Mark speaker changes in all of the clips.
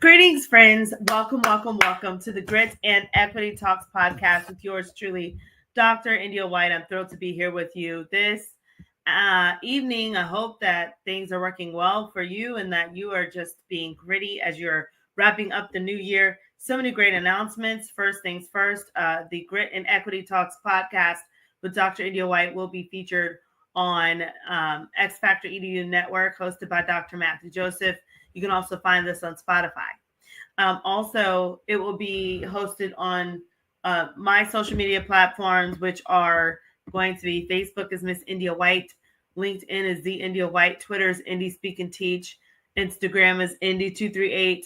Speaker 1: Greetings, friends. Welcome, welcome, welcome to the Grit and Equity Talks podcast with yours truly, Dr. India White. I'm thrilled to be here with you this evening. I hope that things are working well for you and that you are just being gritty as you're wrapping up the new year. So many great announcements. First things first, the Grit and Equity Talks podcast with Dr. India White will be featured on X Factor EDU Network, hosted by Dr. Matthew Joseph. You can also find this on Spotify. Also, it will be hosted on my social media platforms, which are going to be Facebook is Miss India White, LinkedIn is The India White, Twitter is Indie Speak and Teach, Instagram is Indie238,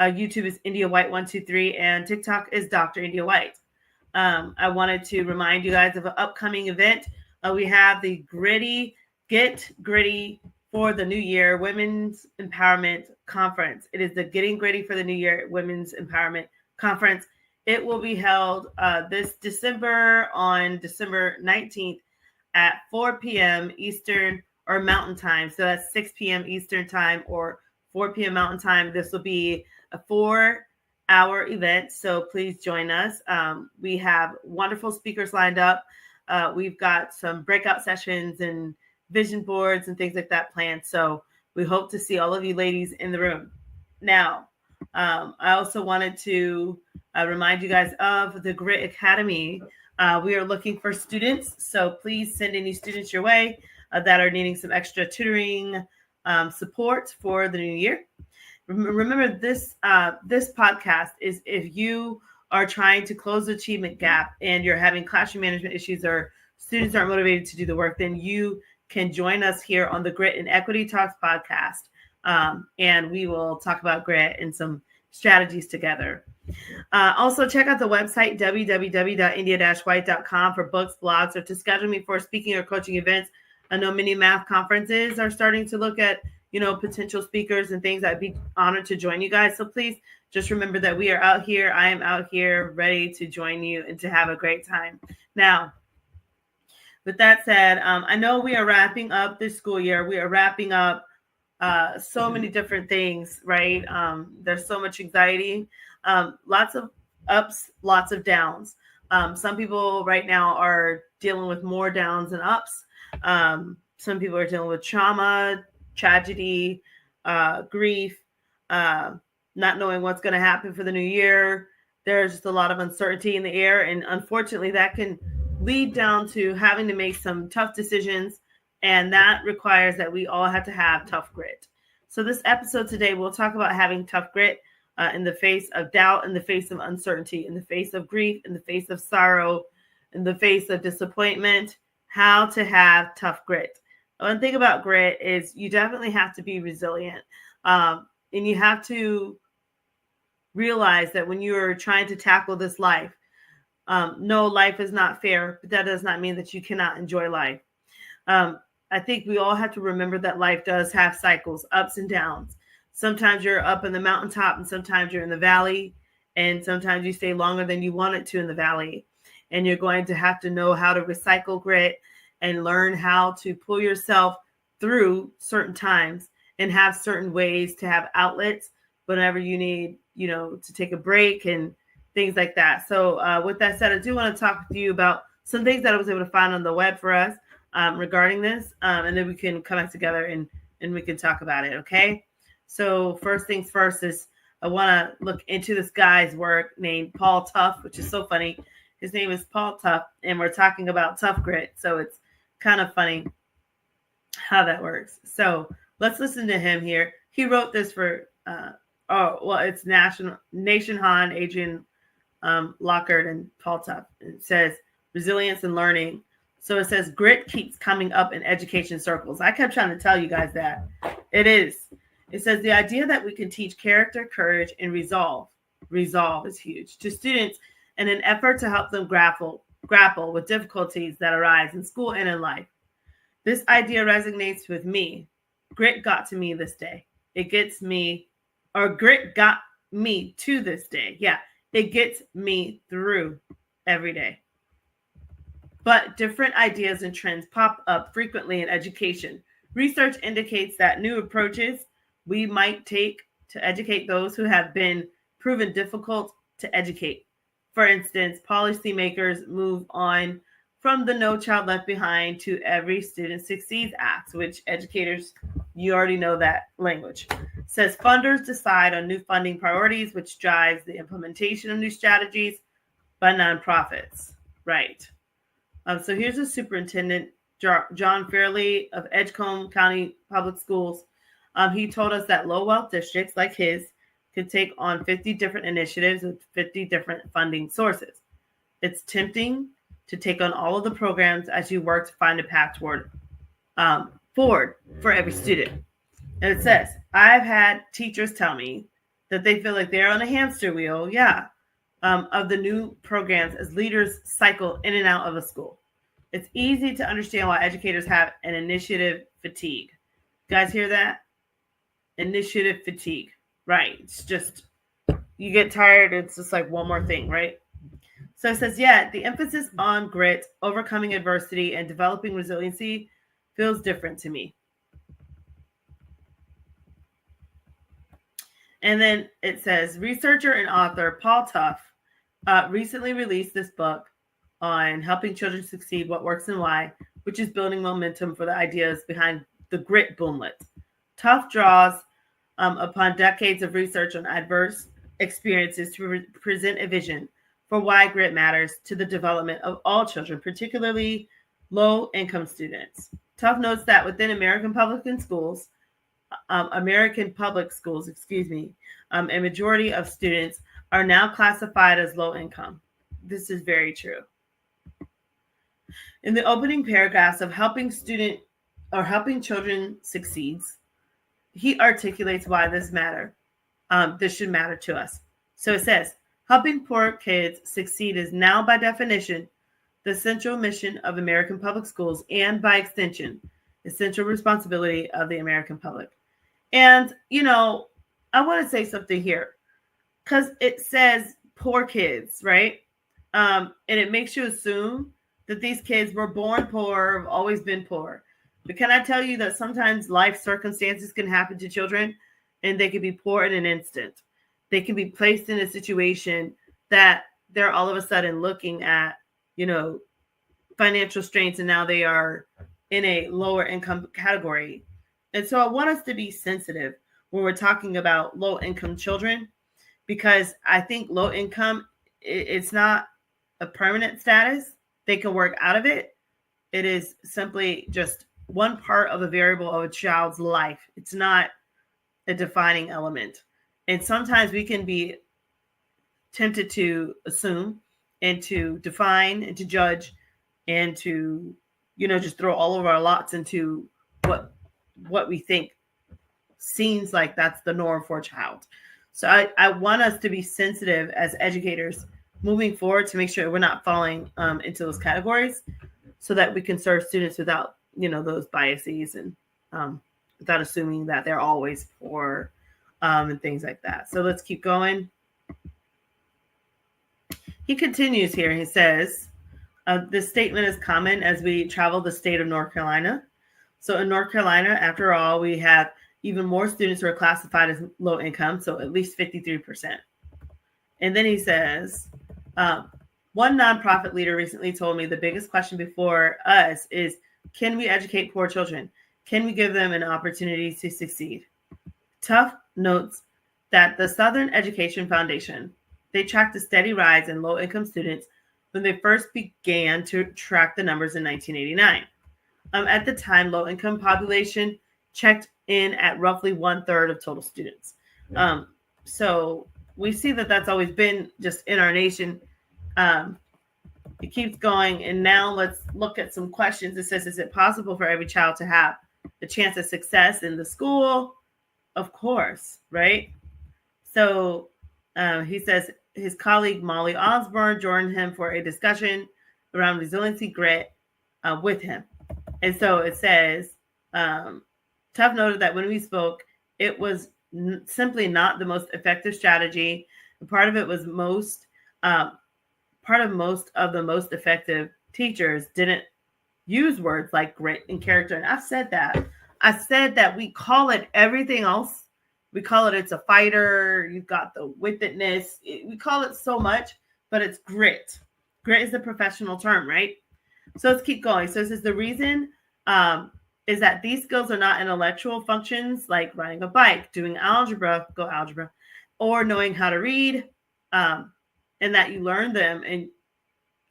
Speaker 1: YouTube is India White 123, and TikTok is Dr. India White. I wanted to remind you guys of an upcoming event. We have the Get Gritty for the New Year Women's Empowerment Conference. It is the Getting Gritty for the New Year Women's Empowerment Conference. It will be held this December on December 19th at 4 p.m. Eastern or Mountain Time. So that's 6 p.m. Eastern Time or 4 p.m. Mountain Time. This will be a 4-hour event. So please join us. We have wonderful speakers lined up. We've got some breakout sessions and vision boards and things like that planned. So we hope to see all of you ladies in the room. Now, I also wanted to remind you guys of the Grit Academy. We are looking for students, so please send any students your way that are needing some extra tutoring support for the new year. Remember, this podcast is if you are trying to close the achievement gap and you're having classroom management issues or students aren't motivated to do the work, then you can join us here on the Grit and Equity Talks podcast. And we will talk about grit and some strategies together. Also, check out the website, www.india-white.com for books, blogs, or to schedule me for speaking or coaching events. I know many math conferences are starting to look at, potential speakers and things. I'd be honored to join you guys. So please just remember that we are out here. I am out here ready to join you and to have a great time. Now, with that said, I know we are wrapping up this school year. We are wrapping up so many different things, right? There's so much anxiety, lots of ups, lots of downs. Some people right now are dealing with more downs than ups. Some people are dealing with trauma, tragedy, grief, not knowing what's going to happen for the new year. There's just a lot of uncertainty in the air. And unfortunately, that can lead down to having to make some tough decisions. And that requires that we all have to have tough grit. So this episode today, we'll talk about having tough grit in the face of doubt, in the face of uncertainty, in the face of grief, in the face of sorrow, in the face of disappointment, how to have tough grit. One thing about grit is you definitely have to be resilient. And you have to realize that when you're trying to tackle this life, no, life is not fair, but that does not mean that you cannot enjoy life. I think we all have to remember that life does have cycles, ups and downs. Sometimes you're up in the mountaintop and sometimes you're in the valley, and sometimes you stay longer than you wanted to in the valley. And you're going to have to know how to recycle grit and learn how to pull yourself through certain times and have certain ways to have outlets whenever you need, to take a break and things like that. So with that said, I do want to talk with you about some things that I was able to find on the web for us regarding this. And then we can come back together and we can talk about it. Okay. So first things first is I want to look into this guy's work named Paul Tough, which is so funny. His name is Paul Tough, and we're talking about tough grit. So it's kind of funny how that works. So let's listen to him here. He wrote this for, it's Nation Han, Adrian Lockhart, and Paul Tough. It says resilience and learning. So it says grit keeps coming up in education circles. I kept trying to tell you guys that. It is. It says the idea that we can teach character, courage, and resolve is huge, to students in an effort to help them grapple with difficulties that arise in school and in life. This idea resonates with me. Grit got to me this day. Grit got me to this day. Yeah, it gets me through every day. But different ideas and trends pop up frequently in education. Research indicates that new approaches we might take to educate those who have been proven difficult to educate. For instance, policymakers move on from the No Child Left Behind to Every Student Succeeds Act, which educators, you already know that language. Says funders decide on new funding priorities, which drives the implementation of new strategies by nonprofits. Right. So here's the superintendent, John Fairley of Edgecombe County Public Schools. He told us that low wealth districts like his could take on 50 different initiatives with 50 different funding sources. It's tempting to take on all of the programs as you work to find a path forward for every student. And it says, I've had teachers tell me that they feel like they're on a hamster wheel, of the new programs as leaders cycle in and out of a school. It's easy to understand why educators have an initiative fatigue. You guys hear that? Initiative fatigue. Right. It's just, you get tired. It's just like one more thing, right? So it says, the emphasis on grit, overcoming adversity, and developing resiliency feels different to me. And then it says, researcher and author Paul Tough recently released this book on helping children succeed, what works and why, which is building momentum for the ideas behind the grit boomlet. Tough draws upon decades of research on adverse experiences to present a vision for why grit matters to the development of all children, particularly low-income students. Tough notes that within American public schools, a majority of students are now classified as low income. This is very true. In the opening paragraphs of helping children succeeds, he articulates why this should matter to us. So it says, helping poor kids succeed is now by definition the central mission of American public schools and by extension, the central responsibility of the American public. And, I want to say something here because it says poor kids, right? And it makes you assume that these kids were born poor, have always been poor. But can I tell you that sometimes life circumstances can happen to children and they can be poor in an instant. They can be placed in a situation that they're all of a sudden looking at, financial strains, and now they are in a lower income category. And so I want us to be sensitive when we're talking about low income children, because I think low income, it's not a permanent status. They can work out of it. It is simply just one part of a variable of a child's life. It's not a defining element. And sometimes we can be tempted to assume and to define and to judge and to, just throw all of our lots into what we think seems like that's the norm for a child. So I want us to be sensitive as educators moving forward to make sure we're not falling into those categories so that we can serve students without, those biases and without assuming that they're always poor and things like that. So let's keep going. He continues here. He says, this statement is common as we travel the state of North Carolina. So in North Carolina, after all, we have even more students who are classified as low income, so at least 53%. And then he says, one nonprofit leader recently told me the biggest question before us is, can we educate poor children? Can we give them an opportunity to succeed? Tough notes that the Southern Education Foundation, they tracked a steady rise in low-income students when they first began to track the numbers in 1989. At the time, low-income population checked in at roughly 1/3 of total students. So we see that that's always been just in our nation. It keeps going. And now let's look at some questions. It says, is it possible for every child to have the chance of success in the school? Of course, right? So he says his colleague Molly Osborne joined him for a discussion around resiliency grit with him. And so it says, Tough noted that when we spoke, it was simply not the most effective strategy. And part of the most effective teachers didn't use words like grit and character. And I've said that. I said that we call it everything else We call it, it's a fighter. You've got the wittedness. We call it so much, but it's grit. Grit is the professional term, right? So let's keep going. So this is the reason is that these skills are not intellectual functions like riding a bike, doing algebra, or knowing how to read, and that you learn them and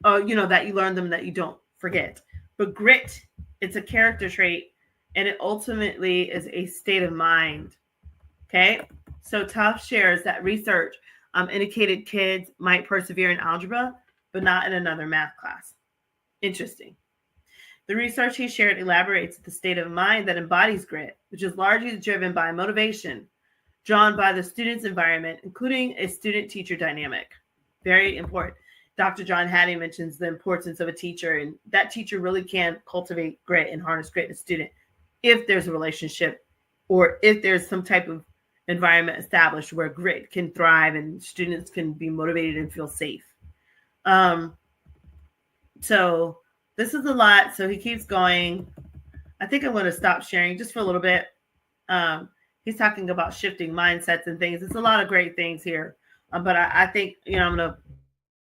Speaker 1: that you learn them, that you don't forget. But grit, it's a character trait, and it ultimately is a state of mind. Okay, so Tufts shares that research indicated kids might persevere in algebra, but not in another math class. Interesting. The research he shared elaborates the state of mind that embodies grit, which is largely driven by motivation, drawn by the student's environment, including a student-teacher dynamic. Very important. Dr. John Hattie mentions the importance of a teacher, and that teacher really can cultivate grit and harness grit in a student if there's a relationship or if there's some type of environment established where grit can thrive and students can be motivated and feel safe. So this is a lot. So he keeps going. I think I'm going to stop sharing just for a little bit. He's talking about shifting mindsets and things. It's a lot of great things here. But I think, I'm going to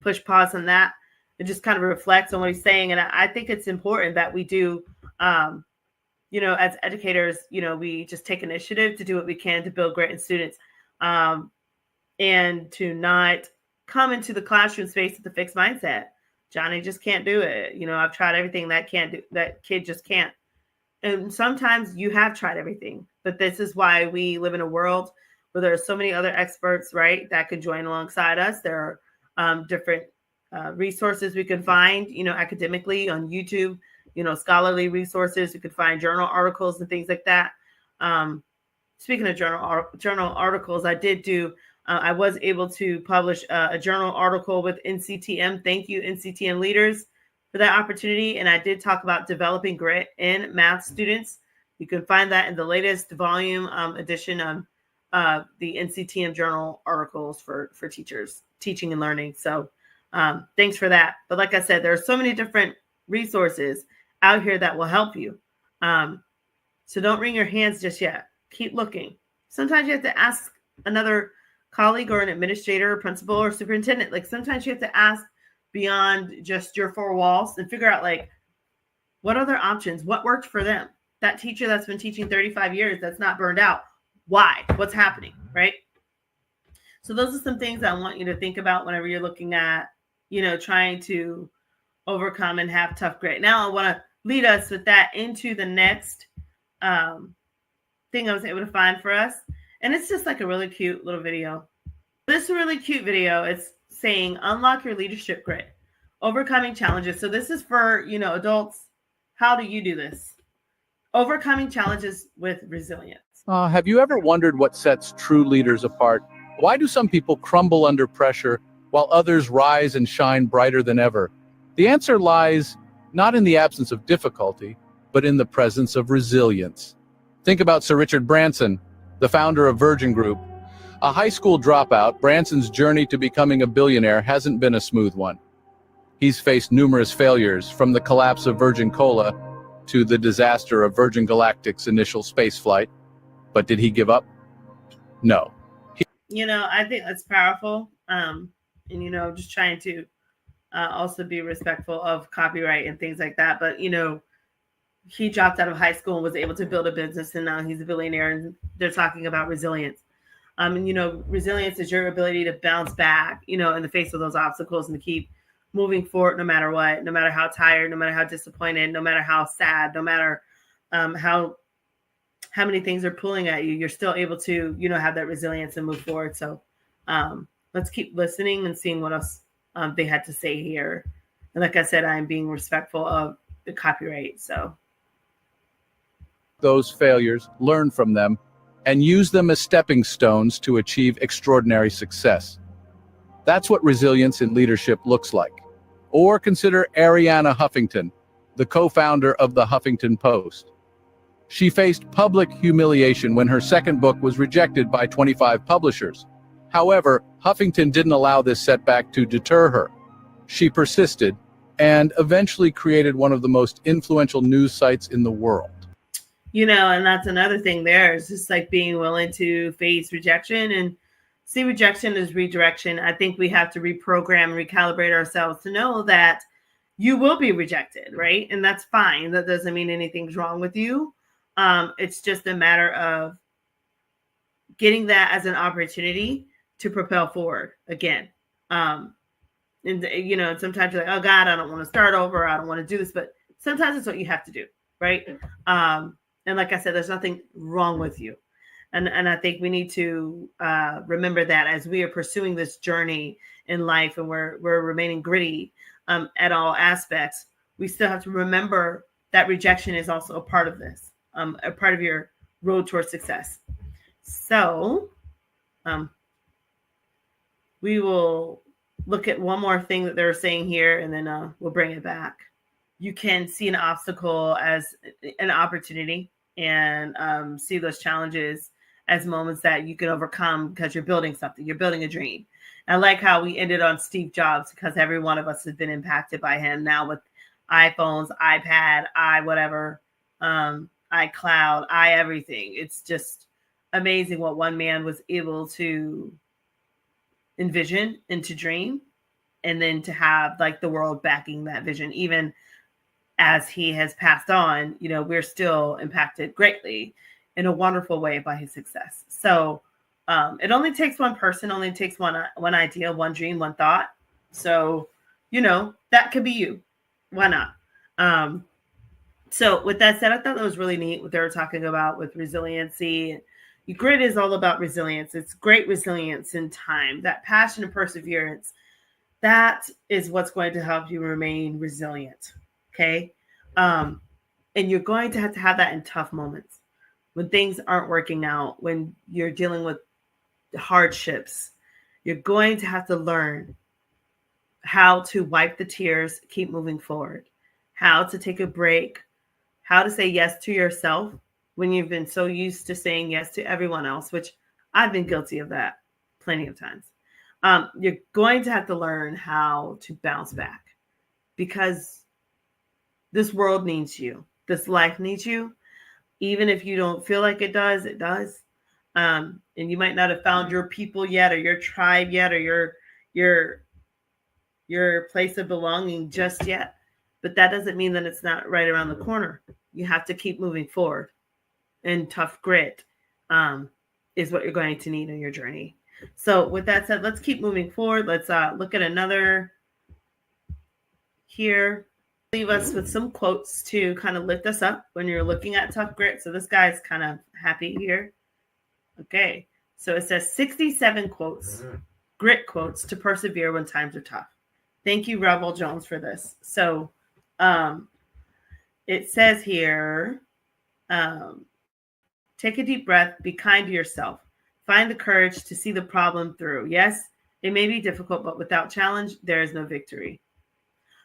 Speaker 1: push pause on that and just kind of reflect on what he's saying. And I think it's important that we do, as educators, we just take initiative to do what we can to build grit in students, and to not come into the classroom space with a fixed mindset. Johnny just can't do it. I've tried everything. That kid just can't. And sometimes you have tried everything, but this is why we live in a world where there are so many other experts, right, that can join alongside us. There are different resources we can find, academically on YouTube, scholarly resources. You could find journal articles and things like that. Speaking of journal articles, I was able to publish a journal article with NCTM. Thank you, NCTM leaders, for that opportunity. And I did talk about developing grit in math students. You can find that in the latest volume edition of the NCTM journal articles for teachers, teaching and learning. So thanks for that. But like I said, there are so many different resources out here that will help you. So don't wring your hands just yet. Keep looking. Sometimes you have to ask another colleague or an administrator or principal or superintendent. Like sometimes you have to ask beyond just your four walls and figure out what other options, what worked for them. That teacher that's been teaching 35 years, that's not burned out. Why? What's happening, right? So those are some things I want you to think about whenever you're looking at, trying to overcome and have tough grit. Now I want to lead us with that into the next thing I was able to find for us. And it's just like a really cute little video. This really cute video, it's saying, unlock your leadership grit, overcoming challenges. So this is for, adults. How do you do this? Overcoming challenges with resilience.
Speaker 2: Have you ever wondered what sets true leaders apart? Why do some people crumble under pressure while others rise and shine brighter than ever? The answer lies not in the absence of difficulty, but in the presence of resilience. Think about Sir Richard Branson, the founder of Virgin Group. A high school dropout, Branson's journey to becoming a billionaire hasn't been a smooth one. He's faced numerous failures, from the collapse of Virgin Cola to the disaster of Virgin Galactic's initial spaceflight. But did he give up? No.
Speaker 1: I think that's powerful. And, just trying to also be respectful of copyright and things like that. But, he dropped out of high school and was able to build a business, and now he's a billionaire, and they're talking about resilience. Resilience is your ability to bounce back, in the face of those obstacles and to keep moving forward no matter what, no matter how tired, no matter how disappointed, no matter how sad, no matter how many things are pulling at you, you're still able to, have that resilience and move forward. So let's keep listening and seeing what else they had to say here. And like I said, I'm being respectful of the copyright. So
Speaker 2: those failures, learn from them, and use them as stepping stones to achieve extraordinary success. That's what resilience in leadership looks like. Or consider Arianna Huffington, the co-founder of the Huffington Post. She faced public humiliation when her second book was rejected by 25 publishers. However, Huffington didn't allow this setback to deter her. She persisted and eventually created one of the most influential news sites in the world.
Speaker 1: And that's another thing there. It's just like being willing to face rejection and see rejection as redirection. I think we have to reprogram and recalibrate ourselves to know that you will be rejected, right? And that's fine. That doesn't mean anything's wrong with you. It's just a matter of getting that as an opportunity to propel forward again. And sometimes you're like, oh God, I don't want to start over. I don't want to do this, but sometimes it's what you have to do, right? And like I said, there's nothing wrong with you. And I think we need to remember that as we are pursuing this journey in life, and we're remaining gritty at all aspects, we still have to remember that rejection is also a part of this, a part of your road towards success. So we will look at one more thing that they're saying here, and then we'll bring it back. You can see an obstacle as an opportunity, and see those challenges as moments that you can overcome because you're building something. You're building a dream. I like how we ended on Steve Jobs, because every one of us has been impacted by him now with iPhones, iPad, whatever, iCloud, everything. It's just amazing what one man was able to envision and to dream, and then to have like the world backing that vision. Even as he has passed on, we're still impacted greatly in a wonderful way by his success. So it only takes one person, only takes one idea, one dream, one thought. So that could be you. Why not? So with that said, I thought that was really neat what they were talking about with resiliency. Grit is all about resilience. It's great resilience in time, that passion and perseverance. That is what's going to help you remain resilient. Okay. And you're going to have that in tough moments, when things aren't working out, when you're dealing with hardships. You're going to have to learn how to wipe the tears, keep moving forward, how to take a break, how to say yes to yourself when you've been so used to saying yes to everyone else, which I've been guilty of that plenty of times. You're going to have to learn how to bounce back, because this world needs you. This life needs you. Even if you don't feel like it does, it does. And you might not have found your people yet, or your tribe yet, or your place of belonging just yet. But that doesn't mean that it's not right around the corner. You have to keep moving forward. And tough grit is what you're going to need on your journey. So with that said, let's keep moving forward. Let's look at another here. Leave us with some quotes to kind of lift us up when you're looking at tough grit. So this guy's kind of happy here. Okay. So it says 67 quotes, grit quotes to persevere when times are tough. Thank you, Rebel Jones, for this. So it says here, take a deep breath, be kind to yourself. Find the courage to see the problem through. Yes, it may be difficult, but without challenge, there is no victory.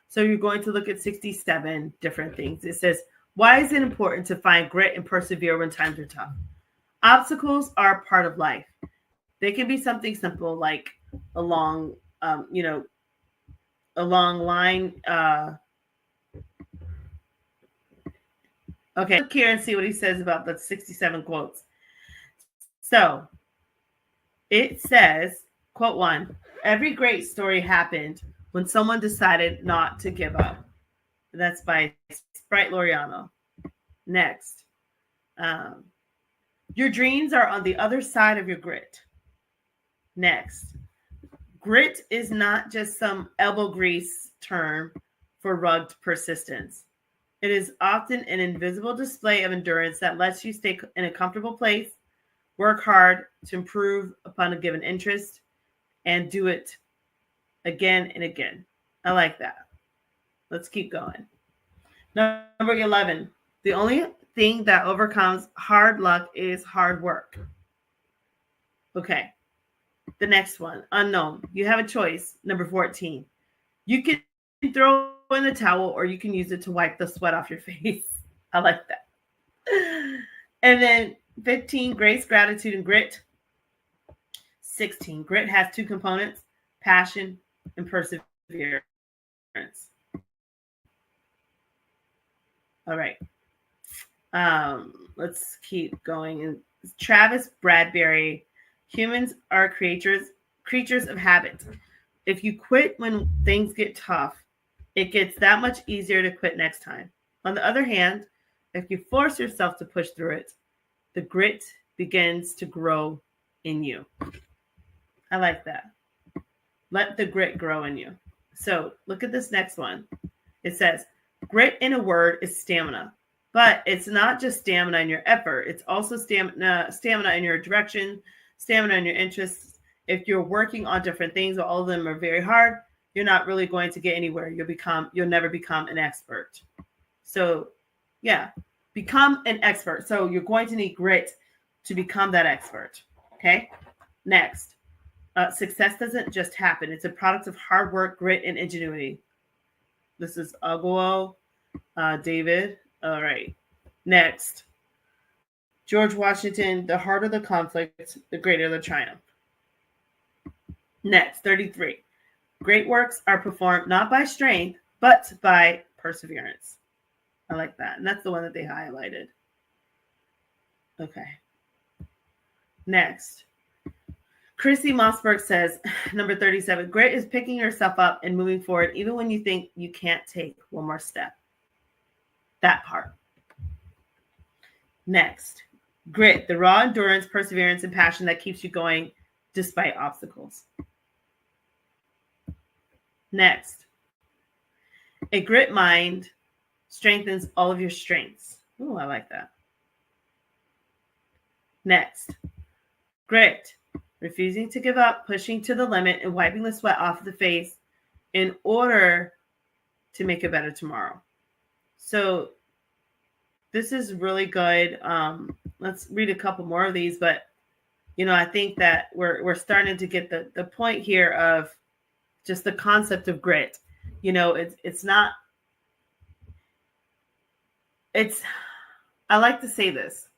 Speaker 1: So you're going to look at 67 different things. It says, why is it important to find grit and persevere when times are tough? Obstacles are part of life. They can be something simple like a long, a long line. Okay, look here and see what he says about the 67 quotes. So it says, quote 1, every great story happened when someone decided not to give up. That's by Sprite Loriano. Next, your dreams are on the other side of your grit. Next, grit is not just some elbow grease term for rugged persistence. It is often an invisible display of endurance that lets you stay in a comfortable place, work hard to improve upon a given interest, and do it again and again. I like that. Let's keep going. Number 11, the only thing that overcomes hard luck is hard work. Okay. The next one, unknown. You have a choice. Number 14, you can throw in the towel, or you can use it to wipe the sweat off your face. I like that. And then 15, grace, gratitude, and grit. 16, grit has two components, passion and perseverance. All right. Let's keep going. And Travis Bradbury, humans are creatures of habit. If you quit when things get tough, it gets that much easier to quit next time. On the other hand, if you force yourself to push through it, the grit begins to grow in you. I like that. Let the grit grow in you. So look at this next one. It says, grit in a word is stamina. But it's not just stamina in your effort. It's also stamina in your direction, stamina in your interests. If you're working on different things, all of them are very hard, you're not really going to get anywhere. You'll never become an expert. So yeah, become an expert. So you're going to need grit to become that expert. Okay. Next, success doesn't just happen. It's a product of hard work, grit, and ingenuity. This is Aguo, David. All right. Next, George Washington, the harder the conflict, the greater the triumph. Next, 33. Great works are performed not by strength, but by perseverance. I like that. And that's the one that they highlighted. Okay. Next, Chrissy Mossberg says, number 37, grit is picking yourself up and moving forward even when you think you can't take one more step. That part. Next, grit, the raw endurance, perseverance, and passion that keeps you going despite obstacles. Next, a grit mind strengthens all of your strengths. Ooh, I like that. Next, grit, refusing to give up, pushing to the limit, and wiping the sweat off of the face in order to make a better tomorrow. So this is really good. Let's read a couple more of these, but I think that we're starting to get the point here of just the concept of grit. I like to say this.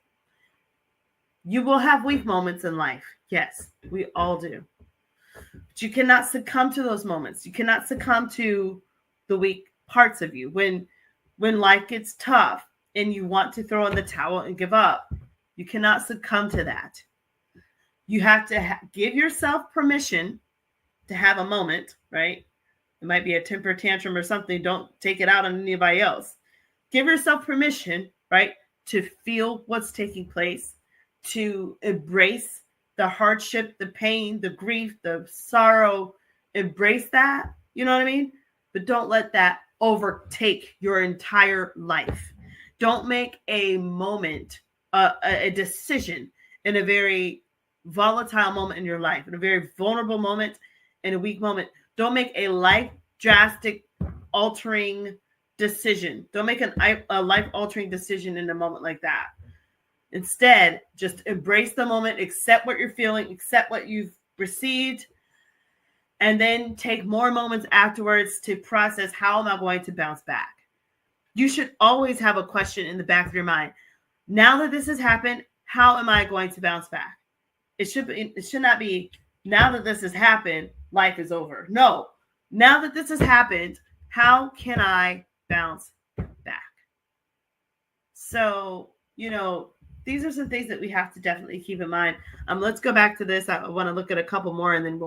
Speaker 1: You will have weak moments in life. Yes, we all do. But you cannot succumb to those moments. You cannot succumb to the weak parts of you. When life gets tough and you want to throw in the towel and give up, you cannot succumb to that. You have to give yourself permission to have a moment, right? It might be a temper tantrum or something. Don't take it out on anybody else. Give yourself permission, right, to feel what's taking place, to embrace the hardship, the pain, the grief, the sorrow. Embrace that. You know what I mean? But don't let that overtake your entire life. Don't make a moment, a decision in a very volatile moment in your life, in a very vulnerable moment, in a weak moment. Don't make a life drastic altering decision. Don't make a life altering decision in a moment like that. Instead, just embrace the moment, accept what you're feeling, accept what you've received, and then take more moments afterwards to process, how am I going to bounce back? You should always have a question in the back of your mind. Now that this has happened, how am I going to bounce back? It should not be, now that this has happened, life is over. No, now that this has happened, how can I bounce back? So, these are some things that we have to definitely keep in mind. Let's go back to this. I want to look at a couple more, and then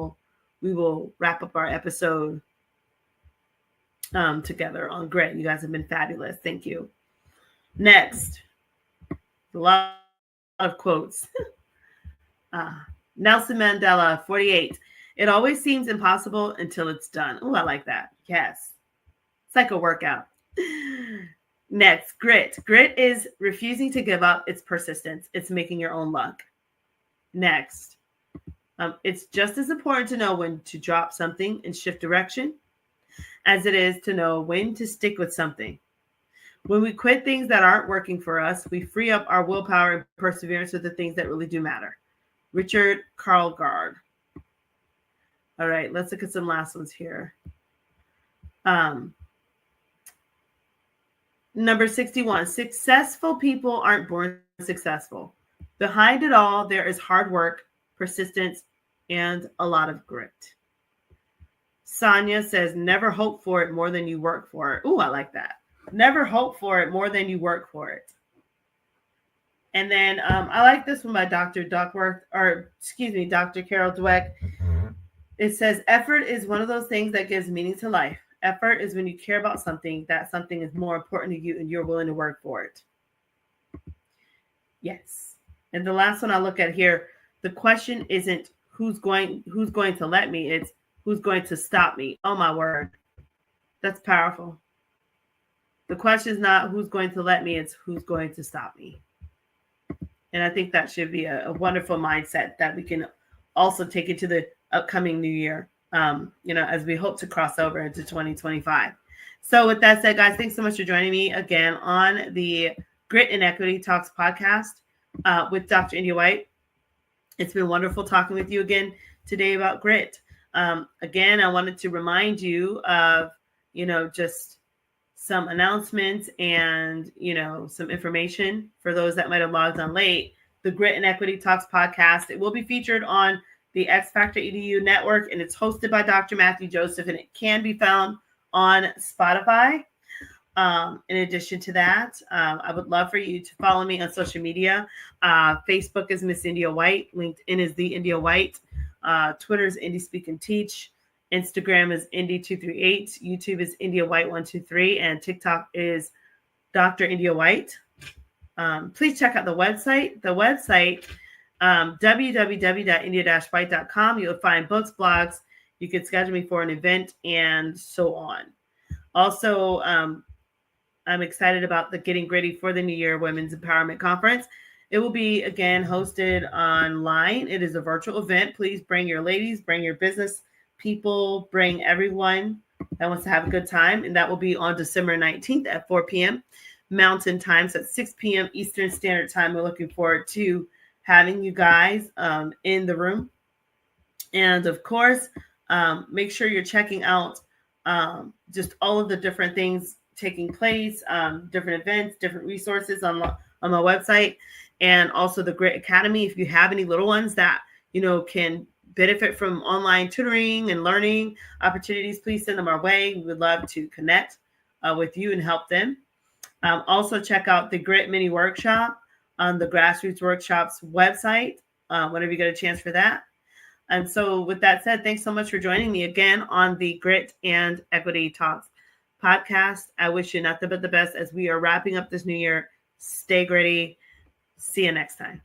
Speaker 1: we will wrap up our episode together on grit. You guys have been fabulous. Thank you. Next, a lot of quotes. Nelson Mandela, 48. It always seems impossible until it's done. Oh, I like that. Yes. It's like a workout. Next, grit. Grit is refusing to give up. It's persistence. It's making your own luck. Next, it's just as important to know when to drop something and shift direction as it is to know when to stick with something. When we quit things that aren't working for us, we free up our willpower and perseverance with the things that really do matter. Richard Karlgaard. All right, let's look at some last ones here. Number 61, successful people aren't born successful. Behind it all, there is hard work, persistence, and a lot of grit. Sonia says, never hope for it more than you work for it. Ooh, I like that. Never hope for it more than you work for it. And then I like this one by Dr. Duckworth, or excuse me, Dr. Carol Dweck. It says, effort is one of those things that gives meaning to life. Effort is when you care about something, that something is more important to you and you're willing to work for it. Yes. And the last one I look at here, the question isn't who's going to let me, it's who's going to stop me. Oh my word. That's powerful. The question is not who's going to let me, it's who's going to stop me. And I think that should be a wonderful mindset that we can also take into the upcoming new year, as we hope to cross over into 2025. So with that said, guys, thanks so much for joining me again on the Grit and Equity Talks podcast with Dr. India White. It's been wonderful talking with you again today about grit. Again, I wanted to remind you of, just some announcements and, some information for those that might have logged on late. The Grit and Equity Talks podcast, it will be featured on the X Factor EDU network, and it's hosted by Dr. Matthew Joseph, and it can be found on Spotify. In addition to that, I would love for you to follow me on social media. Facebook is Miss India White. LinkedIn is The India White. Twitter is Indie Speak and Teach. Instagram is Indie238. YouTube is India White123. And TikTok is Dr. India White. Please check out the website. The website, www.india-white.com. You'll find books, blogs. You can schedule me for an event and so on. Also, I'm excited about the Getting Gritty for the New Year Women's Empowerment Conference. It will be, again, hosted online. It is a virtual event. Please bring your ladies, bring your business people, bring everyone that wants to have a good time. And that will be on December 19th at 4 p.m. Mountain Time, so at 6 p.m. Eastern Standard Time. We're looking forward to having you guys in the room. And, of course, make sure you're checking out just all of the different things taking place, different events, different resources on my website, and also the Grit Academy. If you have any little ones that can benefit from online tutoring and learning opportunities, please send them our way. We would love to connect with you and help them. Also check out the Grit Mini Workshop on the Grassroots Workshops website whenever you get a chance for that. And so with that said, thanks so much for joining me again on the Grit and Equity Talks podcast. I wish you nothing but the best as we are wrapping up this new year. Stay gritty. See you next time.